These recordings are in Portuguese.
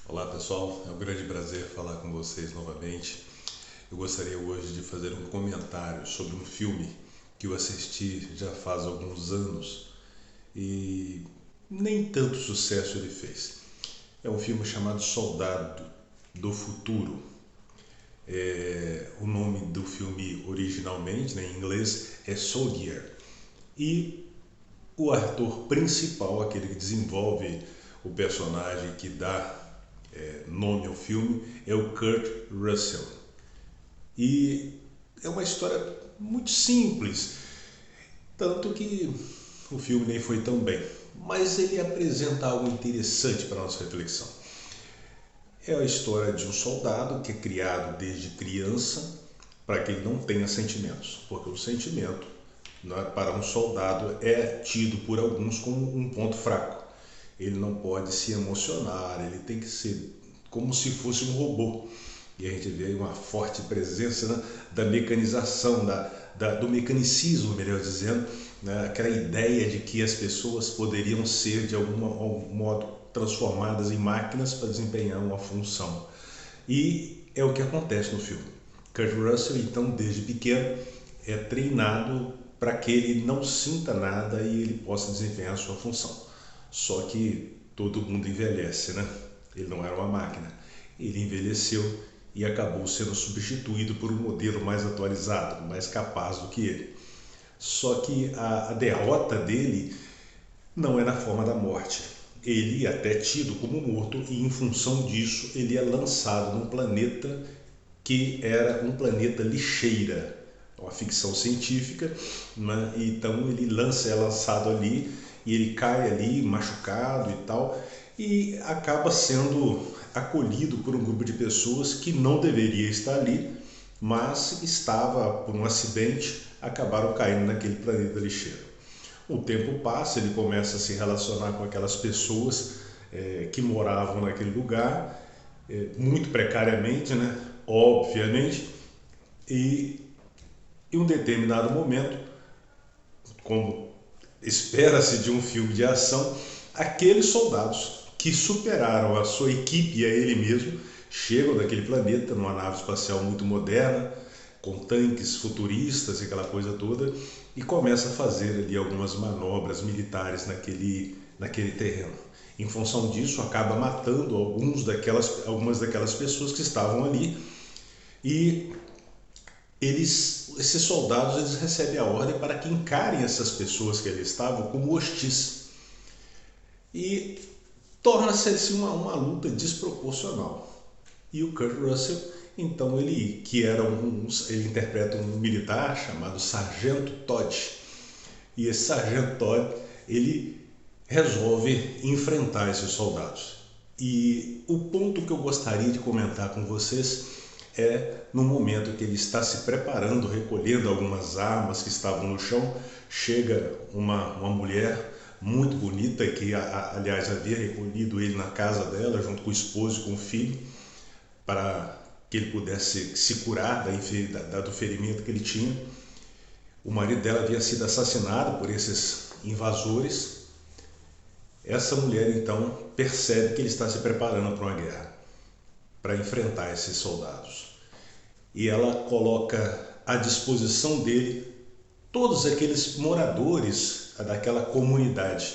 Olá pessoal, é um grande prazer falar com vocês novamente. Eu gostaria hoje de fazer um comentário sobre um filme que eu assisti já faz alguns anos e nem tanto sucesso ele fez. É um filme chamado Soldado do Futuro. O nome do filme originalmente, em inglês, é Soldier. E o ator principal, aquele que desenvolve o personagem que dá nome ao filme, é o Kurt Russell. E é uma história muito simples, tanto que o filme nem foi tão bem, mas ele apresenta algo interessante para a nossa reflexão. É a história de um soldado que é criado desde criança para que ele não tenha sentimentos, porque o sentimento, para um soldado, é tido por alguns como um ponto fraco. Ele não pode se emocionar, ele tem que ser como se fosse um robô. E a gente vê aí uma forte presença, né, da mecanização, do mecanicismo, melhor dizendo, né, aquela ideia de que as pessoas poderiam ser de algum modo transformadas em máquinas para desempenhar uma função. E é o que acontece no filme. Kurt Russell, então, desde pequeno, é treinado para que ele não sinta nada e ele possa desempenhar a sua função. Só que todo mundo envelhece, né? Ele não era uma máquina. Ele envelheceu e acabou sendo substituído por um modelo mais atualizado, mais capaz do que ele. Só que a derrota dele não é na forma da morte. Ele é até tido como morto e, em função disso, ele é lançado num planeta que era um planeta lixeira, uma ficção científica, né? Então é lançado ali e ele cai ali machucado e tal, e acaba sendo acolhido por um grupo de pessoas que não deveria estar ali, mas estava por um acidente, acabaram caindo naquele planeta lixeiro. O tempo passa, ele começa a se relacionar com aquelas pessoas que moravam naquele lugar, muito precariamente, né? Obviamente, e em um determinado momento, como espera-se de um filme de ação, aqueles soldados que superaram a sua equipe e a ele mesmo chegam daquele planeta numa nave espacial muito moderna, com tanques futuristas e aquela coisa toda, e começa a fazer ali algumas manobras militares naquele terreno. Em função disso, acaba matando algumas daquelas pessoas que estavam ali, e esses soldados, eles recebem a ordem para que encarem essas pessoas que ali estavam como hostis. E torna-se assim uma luta desproporcional. E o Kurt Russell, então, ele interpreta um militar chamado Sargento Todd. E esse Sargento Todd, ele resolve enfrentar esses soldados. E o ponto que eu gostaria de comentar com vocês é no momento que ele está se preparando, recolhendo algumas armas que estavam no chão, chega uma mulher muito bonita que, aliás, havia recolhido ele na casa dela, junto com o esposo e com o filho, para que ele pudesse se curar do ferimento que ele tinha. O marido dela havia sido assassinado por esses invasores. Essa mulher, então, percebe que ele está se preparando para uma guerra, para enfrentar esses soldados. E ela coloca à disposição dele todos aqueles moradores daquela comunidade.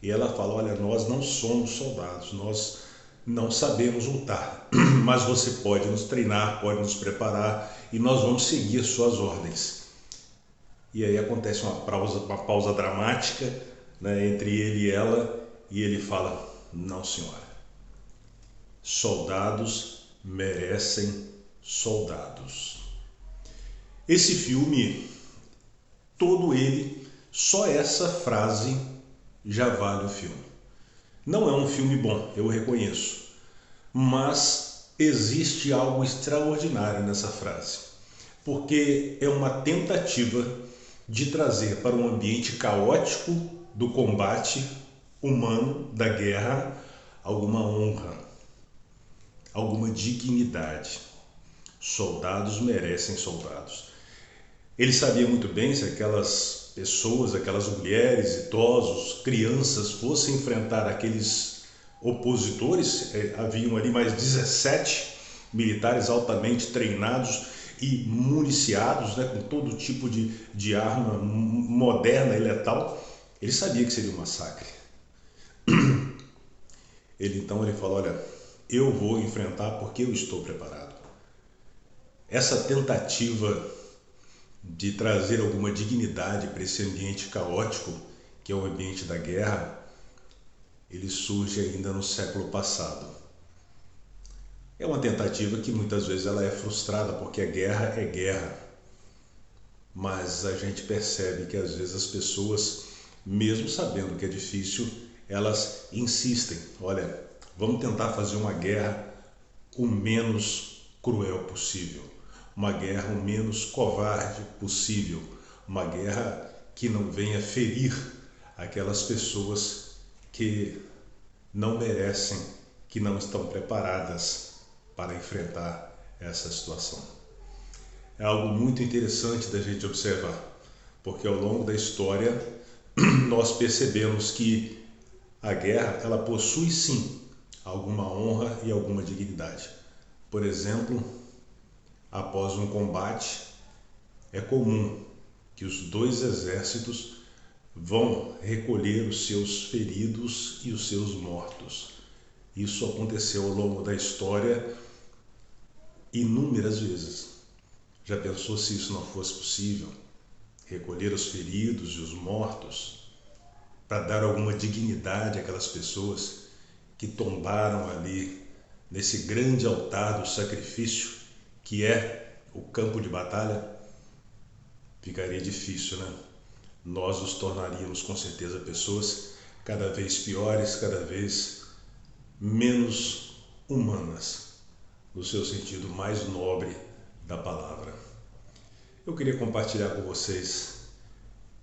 E ela fala: olha, nós não somos soldados, nós não sabemos lutar, mas você pode nos treinar, pode nos preparar e nós vamos seguir as suas ordens. E aí acontece uma pausa dramática, né, entre ele e ela, e ele fala: não, senhora, soldados merecem soldados. Esse filme, todo ele, só essa frase já vale o filme. Não é um filme bom, eu reconheço, mas existe algo extraordinário nessa frase, porque é uma tentativa de trazer para um ambiente caótico do combate humano, da guerra, alguma honra, alguma dignidade. Soldados merecem soldados. Ele sabia muito bem se aquelas pessoas, aquelas mulheres, idosos, crianças fossem enfrentar aqueles opositores, haviam ali mais 17 militares altamente treinados e municiados, né, com todo tipo de arma moderna e letal. Ele sabia que seria um massacre. Então ele falou, olha, eu vou enfrentar porque eu estou preparado. Essa tentativa de trazer alguma dignidade para esse ambiente caótico, que é o ambiente da guerra, ele surge ainda no século passado. É uma tentativa que muitas vezes ela é frustrada, porque a guerra é guerra. Mas a gente percebe que às vezes as pessoas, mesmo sabendo que é difícil, elas insistem. Olha, vamos tentar fazer uma guerra o menos cruel possível, uma guerra o menos covarde possível, uma guerra que não venha ferir aquelas pessoas que não merecem, que não estão preparadas para enfrentar essa situação. É algo muito interessante da gente observar, porque ao longo da história nós percebemos que a guerra ela possui sim alguma honra e alguma dignidade. Por exemplo, após um combate, é comum que os dois exércitos vão recolher os seus feridos e os seus mortos. Isso aconteceu ao longo da história inúmeras vezes. Já pensou se isso não fosse possível? Recolher os feridos e os mortos para dar alguma dignidade àquelas pessoas que tombaram ali nesse grande altar do sacrifício que é o campo de batalha? Ficaria difícil, né? Nós nos tornaríamos com certeza pessoas cada vez piores, cada vez menos humanas, no seu sentido mais nobre da palavra. Eu queria compartilhar com vocês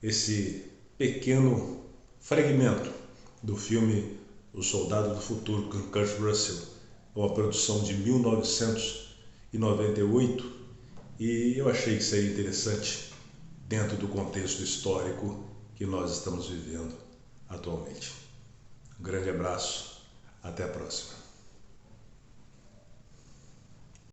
esse pequeno fragmento do filme O Soldado do Futuro, com Kurt Russell, uma produção de 1998, e eu achei que seria interessante dentro do contexto histórico que nós estamos vivendo atualmente. Um grande abraço, até a próxima.